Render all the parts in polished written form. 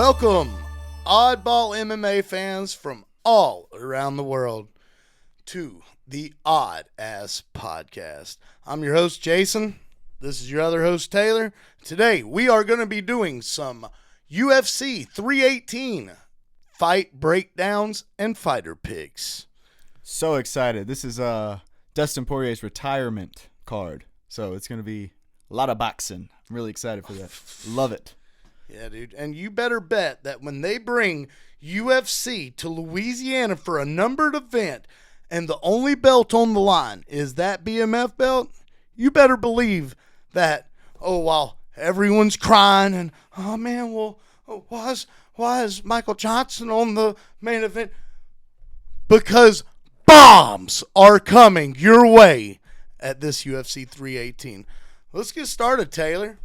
Welcome, oddball MMA fans from all around the world, to the Oddass Podcast. I'm your host, Jason. This is your other host, Taylor. Today, we are going to be doing some UFC 318 fight breakdowns and fighter picks. So excited. This is Dustin Poirier's retirement card. So it's going to be a lot of boxing. I'm really excited for that. Love it. Yeah, dude. And you better bet that when they bring UFC to Louisiana for a numbered event and the only belt on the line is that BMF belt, you better believe that, while everyone's crying and, oh, man, well, why is Michael Johnson on the main event? Because bombs are coming your way at this UFC 318. Let's get started, Taylor.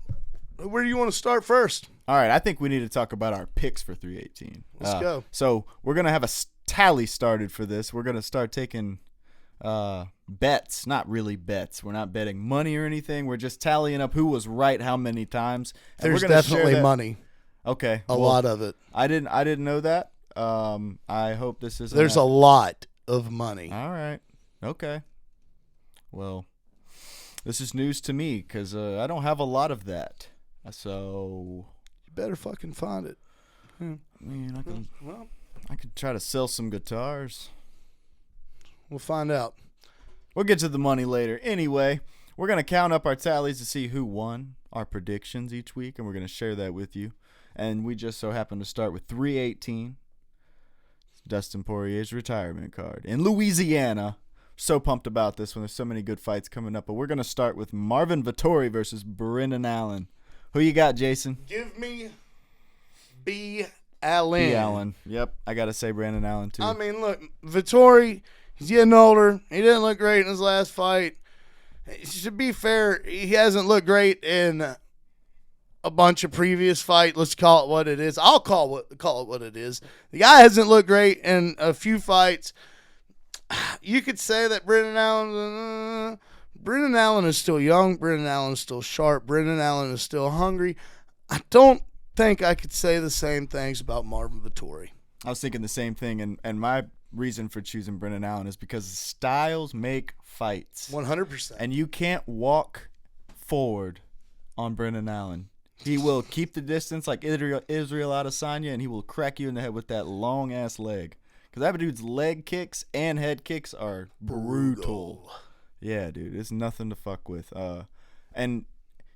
Where do you want to start first? All right, I think we need to talk about our picks for 318. Let's go. So we're going to have a tally started for this. We're going to start taking bets, not really bets. We're not betting money or anything. We're just tallying up who was right how many times. And There's we're gonna definitely money. Okay. A lot of it. I didn't know that. I hope this isn't. There's a lot of money. All right. Okay. Well, this is news to me because I don't have a lot of that. So you better fucking find it. I mean, I could try to sell some guitars. We'll find out. We'll get to the money later. Anyway, we're going to count up our tallies to see who won our predictions each week, and we're going to share that with you. And we just so happen to start with 318, Dustin Poirier's retirement card in Louisiana. So pumped about this one. There's so many good fights coming up. But we're going to start with Marvin Vettori versus Brendan Allen. Who you got, Jason? Give me B. Allen. B. Allen. Yep. I got to say Brandon Allen, too. I mean, look, Vettori, he's getting older. He didn't look great in his last fight. To be fair, he hasn't looked great in a bunch of previous fights. Let's call it what it is. I'll call it what it is. The guy hasn't looked great in a few fights. You could say that Brendan Allen is still young. Brendan Allen is still sharp. Brendan Allen is still hungry. I don't think I could say the same things about Marvin Vettori. I was thinking the same thing, and my reason for choosing Brendan Allen is because styles make fights. 100%. And you can't walk forward on Brendan Allen. He will keep the distance like Israel Adesanya, and he will crack you in the head with that long-ass leg. Because that dude's leg kicks and head kicks are brutal. Yeah, dude, it's nothing to fuck with. And,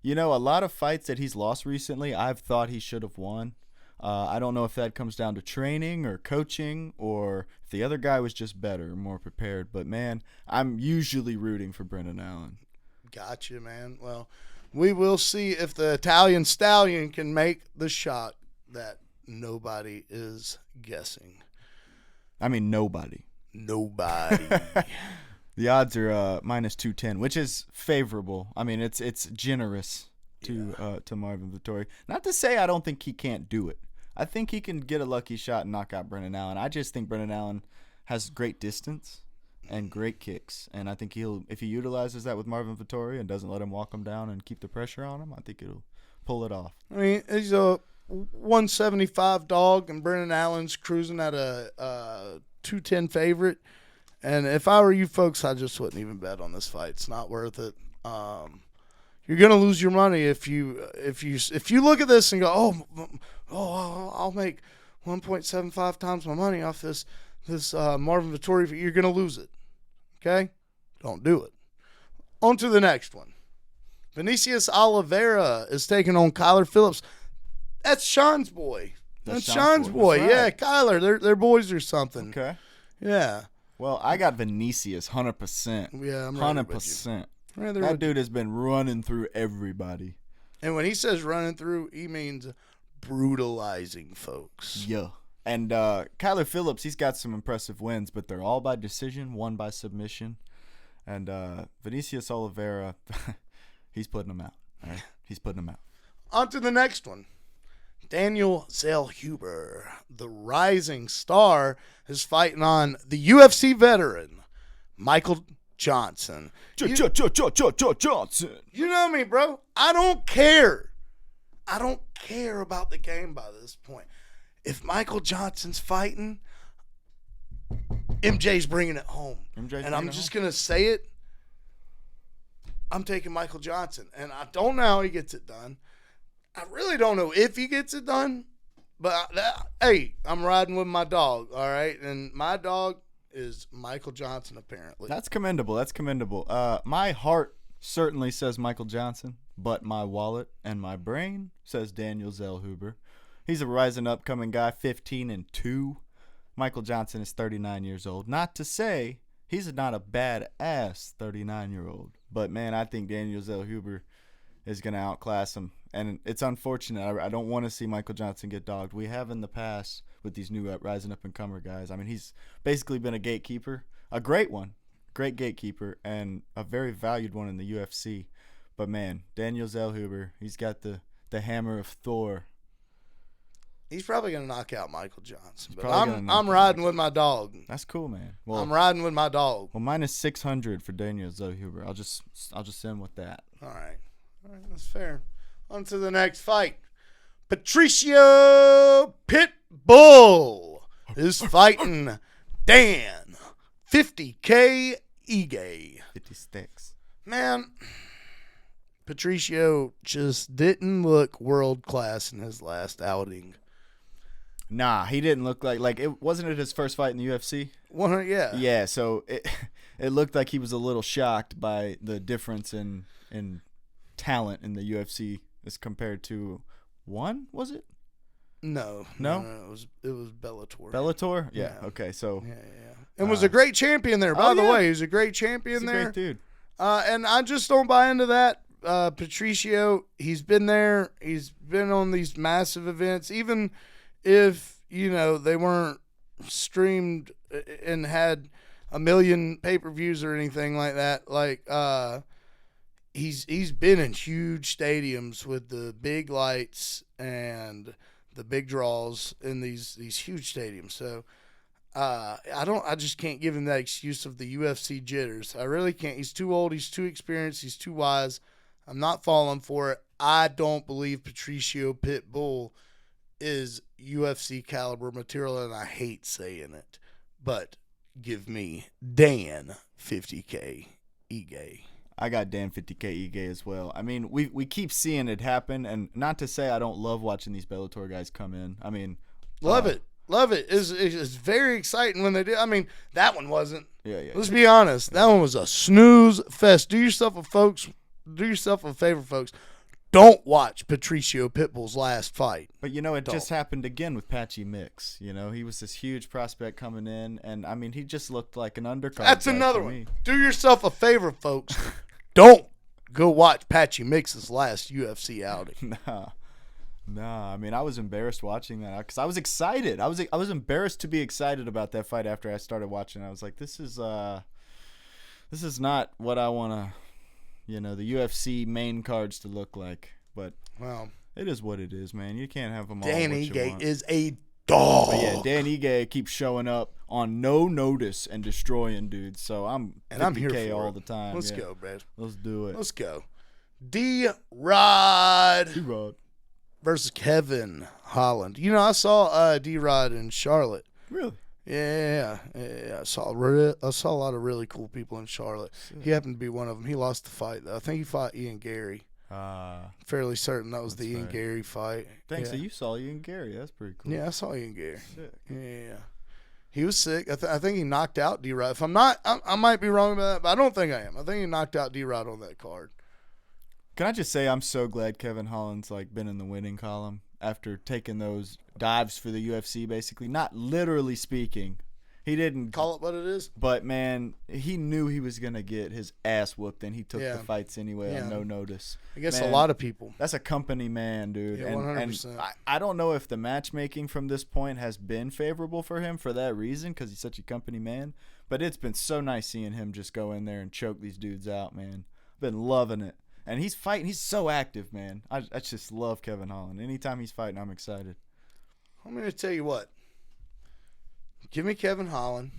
you know, a lot of fights that he's lost recently, I've thought he should have won. I don't know if that comes down to training or coaching or if the other guy was just better, more prepared. But, man, I'm usually rooting for Brendan Allen. Gotcha, man. Well, we will see if the Italian Stallion can make the shot that nobody is guessing. I mean, nobody. The odds are minus 210, which is favorable. I mean, it's generous to Marvin Vettori. Not to say I don't think he can't do it. I think he can get a lucky shot and knock out Brendan Allen. I just think Brendan Allen has great distance and great kicks, and I think if he utilizes that with Marvin Vettori and doesn't let him walk him down and keep the pressure on him, I think it'll pull it off. I mean, he's a 175 dog, and Brendan Allen's cruising at a 210 favorite. And if I were you folks, I just wouldn't even bet on this fight. It's not worth it. You're gonna lose your money if you look at this and go, I'll make 1.75 times my money off this Marvin Vettori. You're gonna lose it. Okay, don't do it. On to the next one. Vinicius Oliveira is taking on Kyler Phillips. That's Sean's boy. That's Sean's boy. Right. Yeah, Kyler. They're boys or something. Okay. Yeah. Well, I got Vinicius 100%. Yeah, I'm 100%. That dude has been running through everybody. And when he says running through, he means brutalizing folks. Yeah. And Kyler Phillips, he's got some impressive wins, but they're all by decision, one by submission. And Vinicius Oliveira, he's putting them out. All right? He's putting them out. On to the next one. Daniel Zellhuber, the rising star, is fighting on the UFC veteran, Michael Johnson. Johnson. You know me, bro. I don't care. I don't care about the game by this point. if Michael Johnson's fighting, MJ's bringing it home. And I'm just going to say it. I'm taking Michael Johnson. And I don't know how he gets it done. I really don't know if he gets it done. But, hey, I'm riding with my dog, all right? And my dog is Michael Johnson, apparently. That's commendable. That's commendable. My heart certainly says Michael Johnson, but my wallet and my brain says Daniel Zellhuber. He's a rising upcoming guy, 15-2. Michael Johnson is 39 years old. Not to say he's not a badass 39-year-old, but man, I think Daniel Zellhuber is going to outclass him. And it's unfortunate. I don't want to see Michael Johnson get dogged. We have in the past with these new rising up-and-comer guys. I mean, he's basically been a gatekeeper, a great one, great gatekeeper, and a very valued one in the UFC. But, man, Daniel Zellhuber, he's got the hammer of Thor. He's probably going to knock out Michael Johnson. But I'm riding with my dog. That's cool, man. Well, I'm riding with my dog. Well, mine is 600 for Daniel Zellhuber. I'll just end with that. All right, that's fair. On to the next fight. Patricio Pitbull is fighting Dan 50K Ige. 50 sticks. Man, Patricio just didn't look world class in his last outing. Nah, he didn't look like it. Wasn't it his first fight in the UFC? 100, yeah. Yeah, so it looked like he was a little shocked by the difference in talent in the UFC as compared to one, was it? No, it was Bellator. Bellator? Yeah. Okay, so yeah. And was a great champion there, by the way. He was a great champion there. He's a great dude. And I just don't buy into that. Patricio, he's been there. He's been on these massive events, even if they weren't streamed and had a million pay-per-views or anything like that. Like he's been in huge stadiums with the big lights and the big draws in these huge stadiums. So I just can't give him that excuse of the UFC jitters. I really can't. He's too old. He's too experienced. He's too wise. I'm not falling for it. I don't believe Patricio Pitbull is UFC caliber material, and I hate saying it. But give me Dan 50K Ige. I got Dan 50K Ige as well. I mean, we keep seeing it happen, and not to say I don't love watching these Bellator guys come in. I mean, love it. It's very exciting when they do. I mean, that one wasn't. Yeah. Let's be honest. That one was a snooze fest. Do yourself a favor, folks. Don't watch Patricio Pitbull's last fight. But, it just happened again with Patchy Mix. He was this huge prospect coming in, and, I mean, he just looked like an undercard. That's another one. Do yourself a favor, folks. Don't go watch Patchy Mix's last UFC outing. Nah. I mean, I was embarrassed watching that because I was excited. I was embarrassed to be excited about that fight after I started watching. I was like, this is not what I want to, the UFC main cards to look like. But it is what it is, man. You can't have them all. Dan Ige is a dog. But yeah, Dan Ige keeps showing up on no notice and destroying dudes. So I'm here for all the time. Let's go, Brad. Let's do it. Let's go. D-Rod versus Kevin Holland. I saw D-Rod in Charlotte. Really? Yeah. I saw a lot of really cool people in Charlotte. He happened to be one of them. He lost the fight, though. I think he fought Ian Gary. Fairly certain that was the Ian Gary fight. Thanks. So you saw Ian Gary. That's pretty cool. Yeah, I saw Ian Gary. Sick. Yeah. He was sick. I think he knocked out D-Rod. If I'm not, I might be wrong about that, but I don't think I am. I think he knocked out D-Rod on that card. Can I just say I'm so glad Kevin Holland's been in the winning column after taking those dives for the UFC, basically. Not literally speaking. He didn't call it what it is. But, man, he knew he was going to get his ass whooped, and he took the fights anyway on no notice. I guess a lot of people. That's a company man, dude. Yeah, 100%. And I don't know if the matchmaking from this point has been favorable for him for that reason, because he's such a company man. But it's been so nice seeing him just go in there and choke these dudes out, man. I've been loving it. And he's fighting. He's so active, man. I just love Kevin Holland. Anytime he's fighting, I'm excited. I'm going to tell you what. Give me Kevin Holland.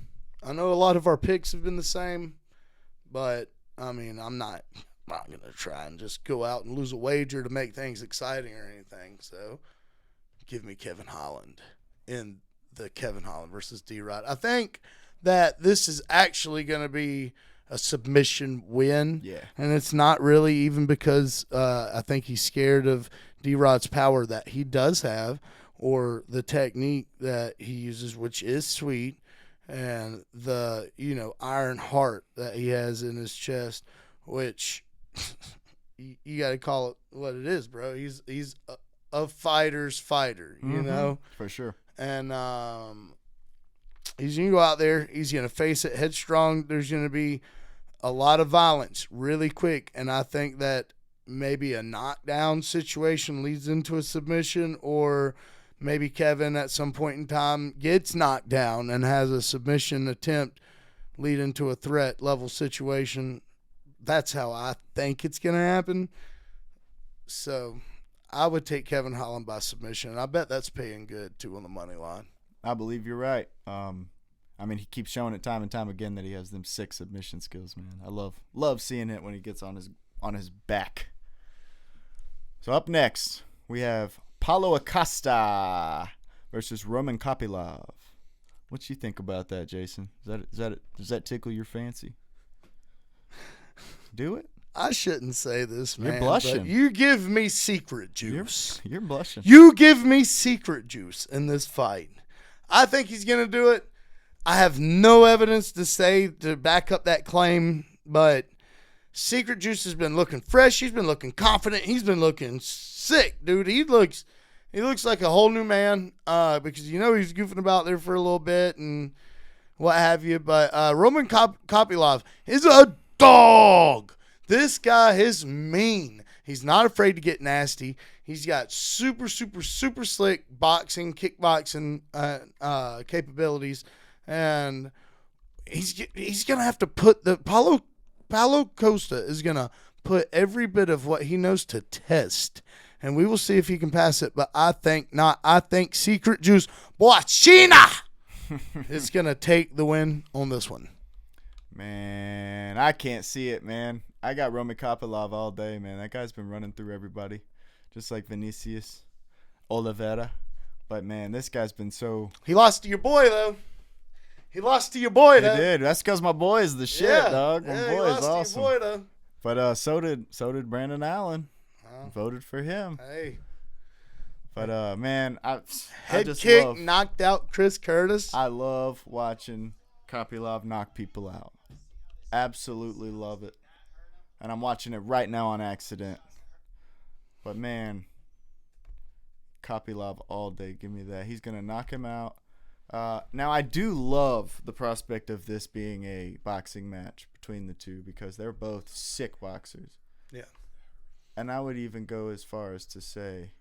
I know a lot of our picks have been the same, but, I mean, I'm not going to try and just go out and lose a wager to make things exciting or anything. So, give me Kevin Holland in the Kevin Holland versus D-Rod. I think that this is actually going to be a submission win. Yeah. And it's not really even because I think he's scared of D-Rod's power that he does have or the technique that he uses, which is sweet, and the, iron heart that he has in his chest, which you got to call it what it is, bro. He's a fighter's fighter, For sure. And he's going to go out there. He's going to face it headstrong. There's going to be a lot of violence really quick, and I think that maybe a knockdown situation leads into a submission, or maybe Kevin at some point in time gets knocked down and has a submission attempt lead into a threat level situation. That's how I think it's going to happen. So I would take Kevin Holland by submission, and I bet that's paying good, too, on the money line. I believe you're right. He keeps showing it time and time again that he has them sick submission skills, man. I love seeing it when he gets on his back. So up next, we have Paulo Acosta versus Roman Kopylov. What you think about that, Jason? Does that tickle your fancy? Do it? I shouldn't say this, man. You're blushing. But you give me secret juice. You're blushing. You give me secret juice in this fight. I think he's going to do it. I have no evidence to back up that claim, but Secret Juice has been looking fresh. He's been looking confident. He's been looking sick, dude. He looks like a whole new man because he's goofing about there for a little bit and what have you. But Roman Kopylov is a dog. This guy is mean. He's not afraid to get nasty. He's got super, super, super slick boxing, kickboxing capabilities. And he's going to have to put Paulo Costa is going to put every bit of what he knows to test. And we will see if he can pass it. But I think not. I think Secret Juice Boachina is going to take the win on this one. Man, I can't see it, man. I got Roman Kopylov all day, man. That guy's been running through everybody, just like Vinicius Oliveira. But, man, this guy's been so... He lost to your boy, though. He did. That's because my boy is the shit, dog. My boy is awesome. To your boy, though. But so did Brandon Allen. Voted for him. Hey. But, man, I just kick knocked out Chris Curtis. I love watching Kopylov knock people out. Absolutely love it. And I'm watching it right now on accident. But, man, Kopylov all day. Give me that. He's going to knock him out. Now, I do love the prospect of this being a boxing match between the two because they're both sick boxers. Yeah. And I would even go as far as to say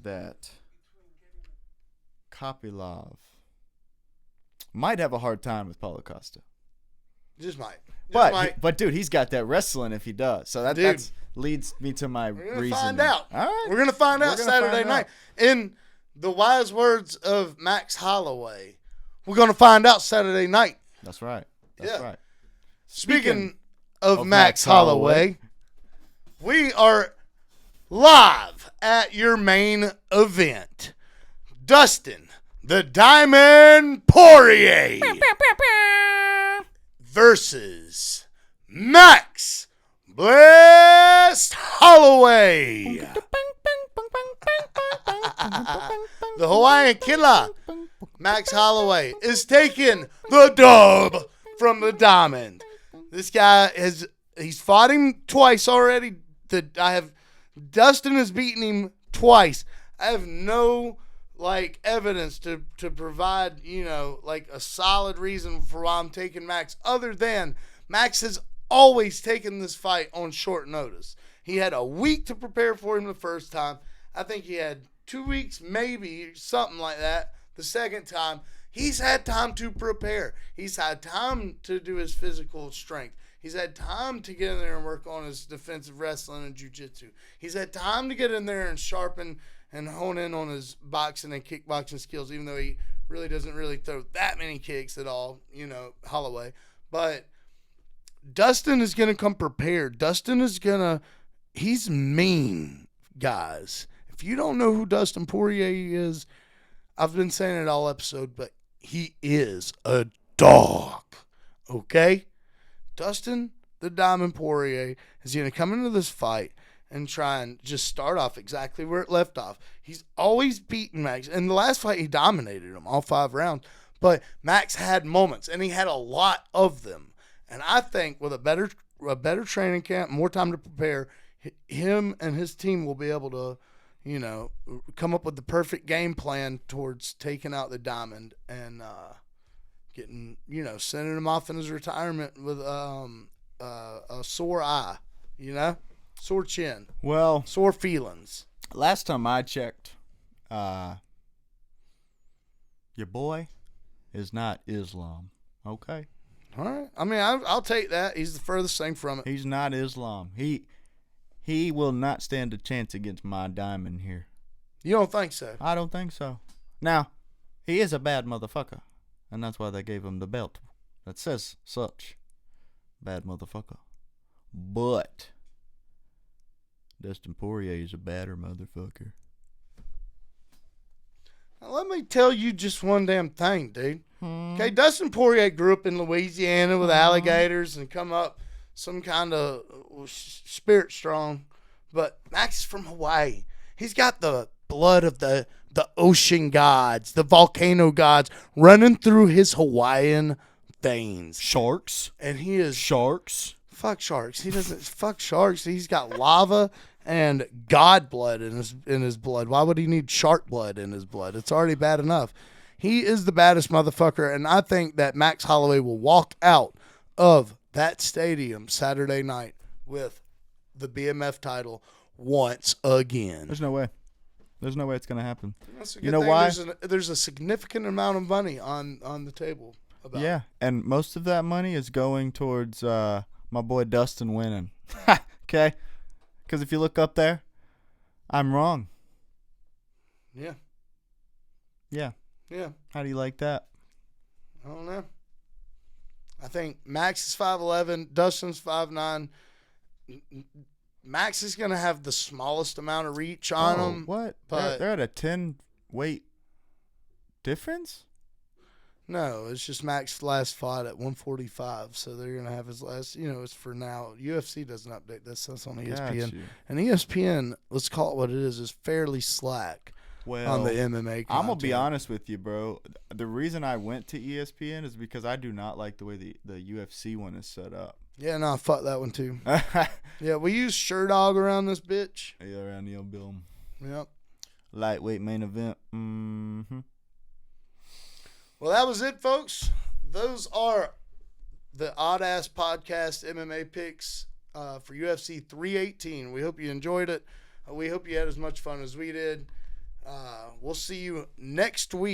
that Kopylov might have a hard time with Paulo Costa. Just might. But dude, he's got that wrestling if he does. So that leads me to my reason. We're gonna find out. All right. We're gonna find out Saturday night. In the wise words of Max Holloway, we're gonna find out Saturday night. That's right. That's right. Speaking of Max Holloway, we are live at your main event. Dustin the Diamond Poirier versus Max Blessed Holloway. The Hawaiian Killer, Max Holloway, is taking the dub from the Diamond. This guy he's fought him twice already. Dustin has beaten him twice. I have no evidence to provide, a solid reason for why I'm taking Max, other than Max has always taken this fight on short notice. He had a week to prepare for him the first time. I think he had 2 weeks, maybe something like that. The second time, he's had time to prepare. He's had time to do his physical strength. He's had time to get in there and work on his defensive wrestling and jiu-jitsu. He's had time to get in there and sharpen and hone in on his boxing and kickboxing skills, even though he really doesn't really throw that many kicks at all, Holloway. But Dustin is going to come prepared. He's mean, guys. If you don't know who Dustin Poirier is, I've been saying it all episode, but he is a dog. Okay? Dustin the Diamond Poirier is going to come into this fight and try and just start off exactly where it left off. He's always beaten Max. In the last fight, he dominated him all 5 rounds. But Max had moments, and he had a lot of them. And I think with a better training camp, more time to prepare, him and his team will be able to, come up with the perfect game plan towards taking out the Diamond and getting, sending him off in his retirement with a sore eye, sore chin, Well, sore feelings. last time I checked, your boy is not Islam. Okay? All right. I mean, I'll take that. He's the furthest thing from it. He's not Islam. He will not stand a chance against my Diamond here. You don't think so? I don't think so. Now, he is a bad motherfucker, and that's why they gave him the belt that says such. Bad motherfucker. But Dustin Poirier is a badder motherfucker. Now, let me tell you just one damn thing, dude. Okay, Dustin Poirier grew up in Louisiana with alligators and come up some kind of spirit strong. But Max is from Hawaii. He's got the blood of the ocean gods, the volcano gods running through his Hawaiian veins. Sharks? And he is... Sharks? Fuck sharks. He doesn't... Fuck sharks. He's got lava and god blood in his blood. Why would he need shark blood in his blood? It's already bad enough. He is the baddest motherfucker, and I think that Max Holloway will walk out of that stadium Saturday night with the BMF title once again. There's no way. There's no way it's going to happen. That's a good You know thing. why? There's a significant amount of money on the table. Yeah, and most of that money is going towards my boy Dustin winning. Okay? Because if you look up there, I'm wrong. Yeah. Yeah. Yeah. How do you like that? I don't know. I think Max is 5'11", Dustin's 5'9". Max is going to have the smallest amount of reach on him. What? But They're at a 10 weight difference? no, it's just Max's last fight at 145. So they're going to have his last, it's for now. UFC doesn't update this. That's on ESPN. Got you. And ESPN, let's call it what it is fairly slack on the MMA content. I'm going to be honest with you, bro. The reason I went to ESPN is because I do not like the way the UFC one is set up. Yeah, no, fuck that one too. Yeah, we use Sherdog around this bitch. Yeah, around the old bill. Yep. Lightweight main event. Mm-hmm. Well, that was it, folks. Those are the Oddass Podcast MMA picks for UFC 318. We hope you enjoyed it. We hope you had as much fun as we did. We'll see you next week.